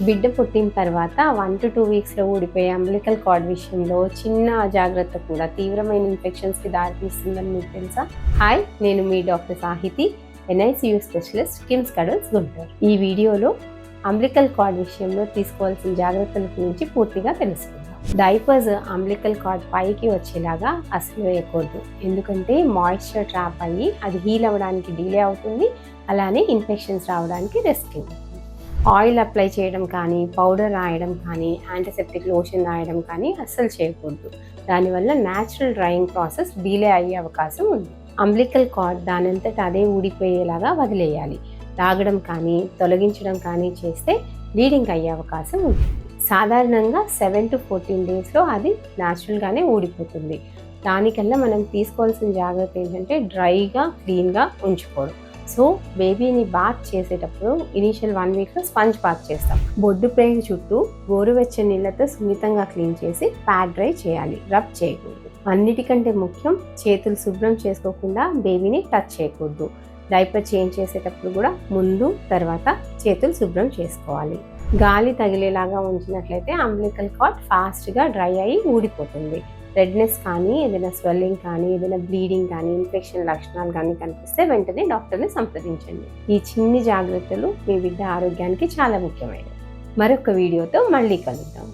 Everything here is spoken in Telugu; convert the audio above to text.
బిడ్డ పుట్టిన తర్వాత 1 to 2 వీక్స్లో ఊడిపోయే అంబిలికల్ కార్డ్ విషయంలో చిన్న అజాగ్రత్త కూడా తీవ్రమైన ఇన్ఫెక్షన్స్కి దారితీస్తుందని మీకు తెలుసా? హాయ్, నేను మీ doctor Sahithi, NICU specialist, KIMS Cuddles Guntur. ఈ వీడియోలో అంబిలికల్ కార్డ్ విషయంలో తీసుకోవాల్సిన జాగ్రత్తల గురించి పూర్తిగా తెలుసుకుందాం. డైపర్స్ అంబిలికల్ కార్డ్ పైకి వచ్చేలాగా అసలు వేయకూడదు, ఎందుకంటే మాయిశ్చర్ ట్రాప్ అయ్యి అది హీల్ అవ్వడానికి డిలే అవుతుంది, అలానే ఇన్ఫెక్షన్స్ రావడానికి రిస్క్ ఉంటుంది. ఆయిల్ అప్లై చేయడం కానీ, పౌడర్ రాయడం కానీ, యాంటీసెప్టిక్ లోషన్ రాయడం కానీ అస్సలు చేయకూడదు. దానివల్ల న్యాచురల్ డ్రైయింగ్ ప్రాసెస్ డిలే అయ్యే అవకాశం ఉంది. అంబిలికల్ కార్డ్ దానంతట అదే ఊడిపోయేలాగా వదిలేయాలి. లాగడం కానీ, తొలగించడం కానీ చేస్తే బ్లీడింగ్ అయ్యే అవకాశం ఉంది. సాధారణంగా 7 to 14 డేస్లో అది న్యాచురల్గానే ఊడిపోతుంది. దానికల్లా మనం తీసుకోవాల్సిన జాగ్రత్త ఏంటంటే డ్రైగా, క్లీన్గా ఉంచుకోవడం. సో బేబీని బాత్ చేసేటప్పుడు ఇనీషియల్ 1 వీక్లో స్పంజ్ బాత్ చేస్తాం. బొడ్డు ప్రేగు చుట్టూ గోరువెచ్చని నీళ్ళతో సున్నితంగా క్లీన్ చేసి ప్యాడ్ డ్రై చేయాలి, రబ్ చేయకూడదు. అన్నిటికంటే ముఖ్యం, చేతులు శుభ్రం చేసుకోకుండా బేబీని టచ్ చేయకూడదు. డైపర్ చేంజ్ చేసేటప్పుడు కూడా ముందు తర్వాత చేతులు శుభ్రం చేసుకోవాలి. గాలి తగిలేలాగా ఉంచినట్లయితే అంబిలికల్ కార్డ్ ఫాస్ట్గా డ్రై అయ్యి ఊడిపోతుంది. రెడ్నెస్ కానీ, ఏదైనా స్వెల్లింగ్ కానీ, ఏదైనా బ్లీడింగ్ కానీ, ఇన్ఫెక్షన్ లక్షణాలు కానీ కనిపిస్తే వెంటనే డాక్టర్ని సంప్రదించండి. ఈ చిన్ని జాగ్రత్తలు మీ బిడ్డ ఆరోగ్యానికి చాలా ముఖ్యమైనవి. మరొక వీడియోతో మళ్ళీ కలుద్దాం.